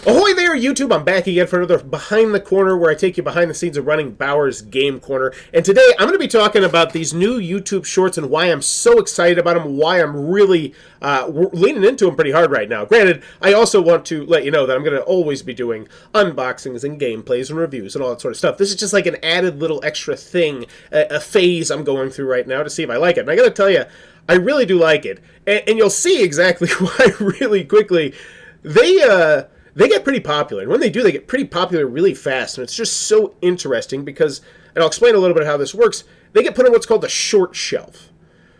Ahoy there, YouTube! I'm back again for another Behind the Corner, where I take you behind the scenes of running Bauer's Game Corner. And today, I'm going to be talking about these new YouTube Shorts and why I'm so excited about them, why I'm really leaning into them pretty hard right now. Granted, I also want to let you know that I'm going to always be doing unboxings and gameplays and reviews and all that sort of stuff. This is just like an added little extra thing, a phase I'm going through right now to see if I like it. And I got to tell you, I really do like it. And you'll see exactly why really quickly. They get pretty popular, and when they do, they get pretty popular really fast, and it's just so interesting because, and I'll explain a little bit how this works, they get put on what's called the short shelf.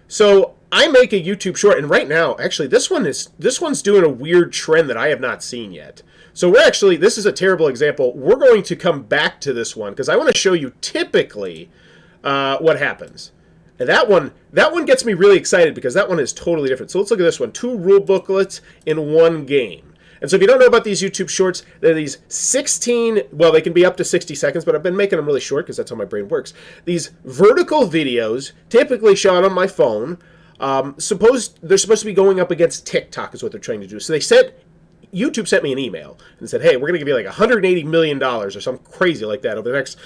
So I make a YouTube short, and right now, actually, this one's doing a weird trend that I have not seen yet. So this is a terrible example. We're going to come back to this one because I want to show you typically what happens. And that one gets me really excited because that one is totally different. So let's look at this one. 2 rule booklets in 1 game. And so if you don't know about these YouTube Shorts, they're these 16, well, they can be up to 60 seconds, but I've been making them really short because that's how my brain works. These vertical videos, typically shot on my phone, they're supposed to be going up against TikTok is what they're trying to do. So YouTube sent me an email and said, hey, we're going to give you like $180 million or something crazy like that over the next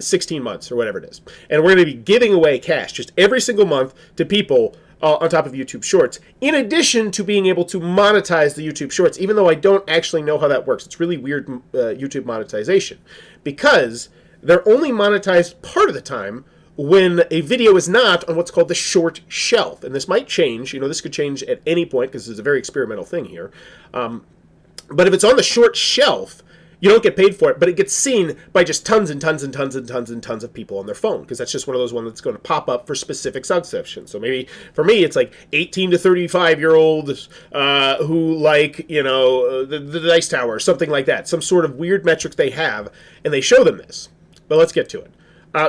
16 months or whatever it is. And we're going to be giving away cash just every single month to people on top of YouTube Shorts, in addition to being able to monetize the YouTube Shorts, even though I don't actually know how that works. It's really weird YouTube monetization, because they're only monetized part of the time when a video is not on what's called the short shelf. And this might change. This could change at any point because this is a very experimental thing here. But if it's on the short shelf, you don't get paid for it, but it gets seen by just tons and tons and tons and tons and tons of people on their phone, because that's just one of those ones that's going to pop up for specific subsections. So maybe, for me, it's like 18 to 35-year-olds who like, the Dice Tower or something like that. Some sort of weird metrics they have, and they show them this. But let's get to it.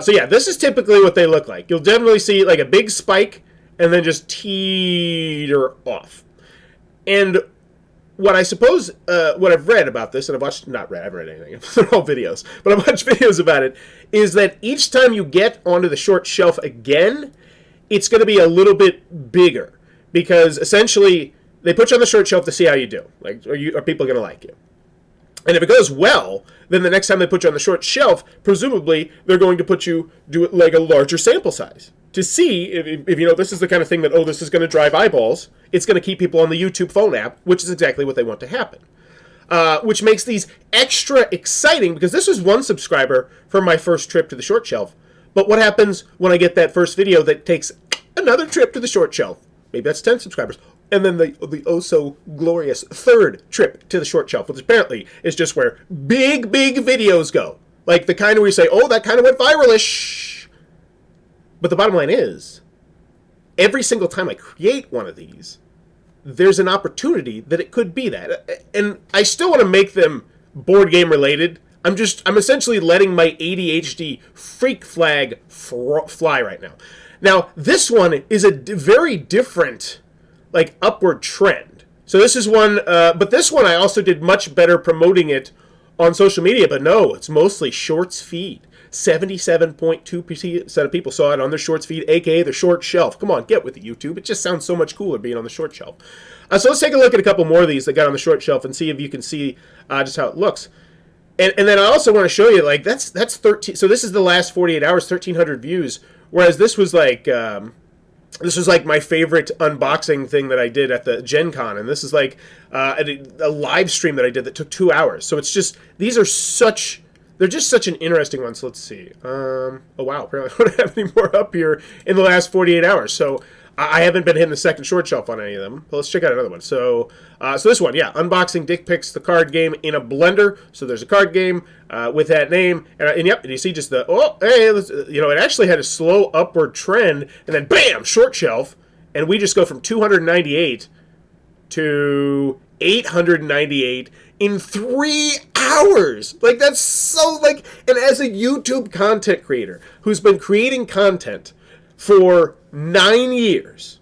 So yeah, this is typically what they look like. You'll definitely see like a big spike, and then just teeter off. And what I suppose, what I've read about this, and I haven't read anything, they're all videos, but I've watched videos about it, is that each time you get onto the short shelf again, it's going to be a little bit bigger, because essentially, they put you on the short shelf to see how you do. Like, are people going to like you? And if it goes well, then the next time they put you on the short shelf, presumably, they're going to do it like a larger sample size, to see if this is the kind of thing that, this is going to drive eyeballs. It's going to keep people on the YouTube phone app, which is exactly what they want to happen. Which makes these extra exciting, because this was 1 subscriber for my first trip to the short shelf. But what happens when I get that first video that takes another trip to the short shelf? Maybe that's 10 subscribers. And then the oh-so-glorious 3rd trip to the short shelf, which apparently is just where big videos go. Like the kind where you say, that kind of went viral-ish. But the bottom line is, every single time I create one of these, there's an opportunity that it could be that. And I still want to make them board game related. I'm essentially letting my ADHD freak flag fly right now. Now, this one is a very different, like, upward trend. So this is one, but this one I also did much better promoting it on social media, but no, it's mostly Shorts feed. 77.2% of people saw it on their Shorts feed, aka the short shelf. Come on, get with it, YouTube. It just sounds so much cooler being on the short shelf. So let's take a look at a couple more of these that got on the short shelf and see if you can see just how it looks. And then I also want to show you, like, that's 13. So this is the last 48 hours, 1,300 views, whereas this was like my favorite unboxing thing that I did at the Gen Con, and this is like a live stream that I did that took 2 hours. So it's just, they're just such an interesting one. So let's see. Oh, wow. Apparently I don't have any more up here in the last 48 hours. So I haven't been hitting the second short shelf on any of them. But let's check out another one. So this one, yeah. Unboxing Dick Pics, the card game in a blender. So there's a card game with that name. And yep, and you see just the, it actually had a slow upward trend. And then, bam, short shelf. And we just go from 298 to 898 in 3 hours. Like, that's so, like, and as a YouTube content creator who's been creating content for 9 years,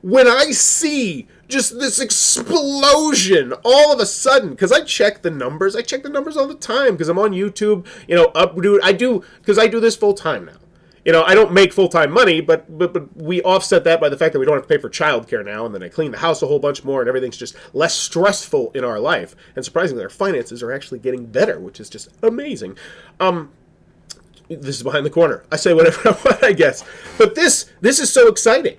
when I see just this explosion all of a sudden, because I check the numbers all the time, because I'm on YouTube, because I do this full time now. You know, I don't make full-time money, but we offset that by the fact that we don't have to pay for childcare now, and then I clean the house a whole bunch more, and everything's just less stressful in our life. And surprisingly, our finances are actually getting better, which is just amazing. This is behind the corner. I say whatever I want, I guess. But this is so exciting.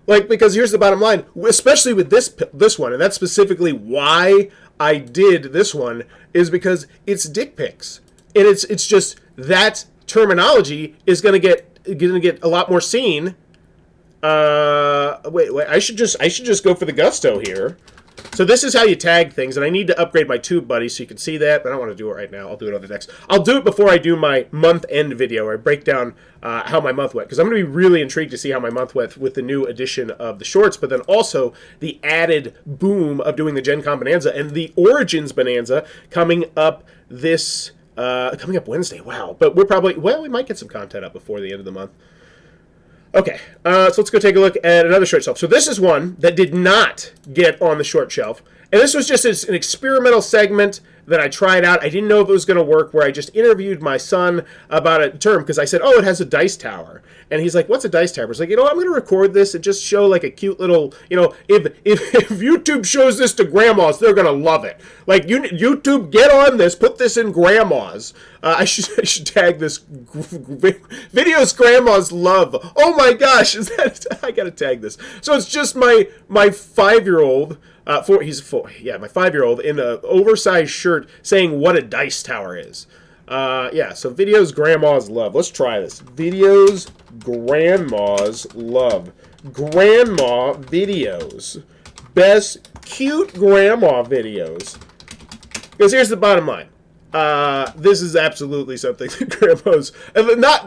Like, because here's the bottom line, especially with this one, and that's specifically why I did this one, is because it's dick pics. And it's just that terminology is gonna get a lot more seen. Wait, I should just go for the gusto here. So this is how you tag things, and I need to upgrade my TubeBuddy so you can see that, but I don't want to do it right now. I'll do it on the next. I'll do it before I do my month-end video, where I break down how my month went, because I'm going to be really intrigued to see how my month went with the new edition of the shorts, but then also the added boom of doing the Gen Con Bonanza and the Origins Bonanza coming up coming up Wednesday. Wow. But we're probably, well, we might get some content up before the end of the month. Okay, so let's go take a look at another short shelf. So this is one that did not get on the short shelf. And this was just an experimental segment that I tried out. I didn't know if it was going to work, where I just interviewed my son about a term, because I said, oh, it has a dice tower. And he's like, what's a dice tower? I was like, you know, I'm going to record this and just show like a cute little, you know, if YouTube shows this to grandmas, they're going to love it. Like, YouTube, get on this, put this in grandmas. I should tag this videos grandmas love. Oh my gosh, I got to tag this. So it's just my 5-year-old. He's 4. Yeah, my 5-year-old in an oversized shirt saying what a dice tower is. Yeah, so videos grandmas love. Let's try this. Videos grandmas love. Grandma videos. Best cute grandma videes. Because here's the bottom line. This is absolutely something that grandmas,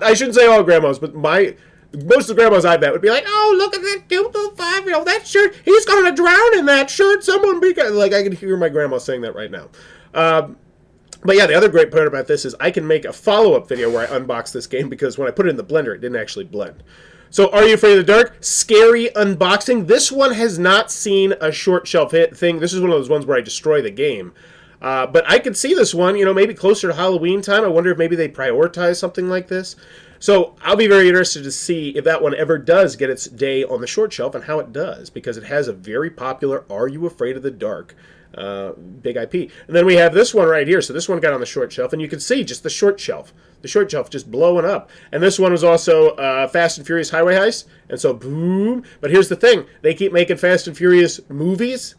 I shouldn't say all grandmas, but most of the grandmas I bet would be like, oh, look at that cute little 5-year-old, that shirt, he's going to drown in that shirt, someone be, like, I can hear my grandma saying that right now. But yeah, the other great part about this is I can make a follow-up video where I unbox this game, because when I put it in the blender, it didn't actually blend. So, Are You Afraid of the Dark? Scary unboxing. This one has not seen a short shelf hit thing. This is one of those ones where I destroy the game. But I could see this one, you know, maybe closer to Halloween time. I wonder if maybe they prioritize something like this. So I'll be very interested to see if that one ever does get its day on the short shelf and how it does, because it has a very popular Are You Afraid of the Dark big IP. And then we have this one right here. So this one got on the short shelf, and you can see just the short shelf. The short shelf just blowing up. And this one was also Fast and Furious Highway Heist. And so boom. But here's the thing. They keep making Fast and Furious movies.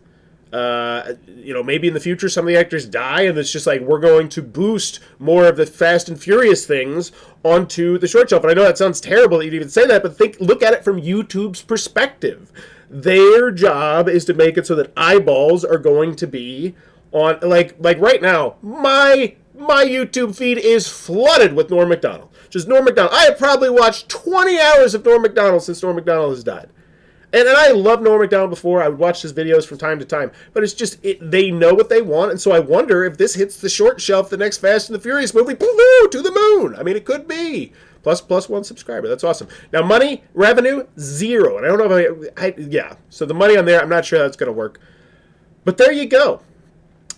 You know, maybe in the future some of the actors die, and it's just like, we're going to boost more of the Fast and Furious things onto the short shelf. And I know that sounds terrible that you'd even say that, but look at it from YouTube's perspective. Their job is to make it so that eyeballs are going to be on, like right now, my YouTube feed is flooded with Norm Macdonald. Just Norm Macdonald. I have probably watched 20 hours of Norm Macdonald since Norm Macdonald has died. And I loved Norm Macdonald before. I would watch his videos from time to time. But it's just, they know what they want. And so I wonder if this hits the short shelf, the next Fast and the Furious movie, to the moon. I mean, it could be. Plus 1 subscriber. That's awesome. Now, money, revenue, 0. And I don't know if yeah. So the money on there, I'm not sure that's going to work. But there you go.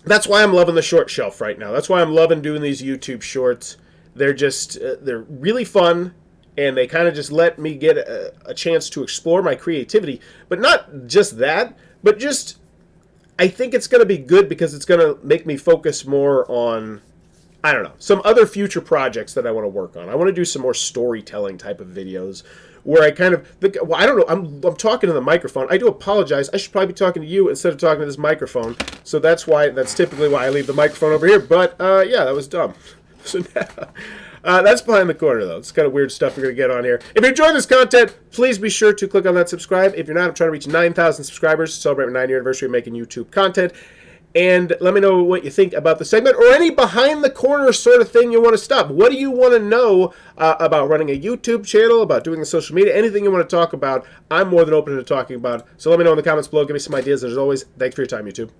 That's why I'm loving the short shelf right now. That's why I'm loving doing these YouTube shorts. They're just, they're really fun. And they kind of just let me get a chance to explore my creativity. But not just that, but just, I think it's going to be good because it's going to make me focus more on, I don't know, some other future projects that I want to work on. I want to do some more storytelling type of videos where I kind of, well, I don't know, I'm talking to the microphone. I do apologize. I should probably be talking to you instead of talking to this microphone. So that's typically why I leave the microphone over here. But yeah, that was dumb. So now, that's behind the corner, though. It's kind of weird stuff you're going to get on here. If you're enjoying this content, please be sure to click on that subscribe. If you're not, I'm trying to reach 9,000 subscribers to celebrate my 9-year anniversary of making YouTube content. And let me know what you think about the segment or any behind-the-corner sort of thing you want to stop. What do you want to know about running a YouTube channel, about doing the social media, anything you want to talk about, I'm more than open to talking about. So let me know in the comments below. Give me some ideas. As always, thanks for your time, YouTube.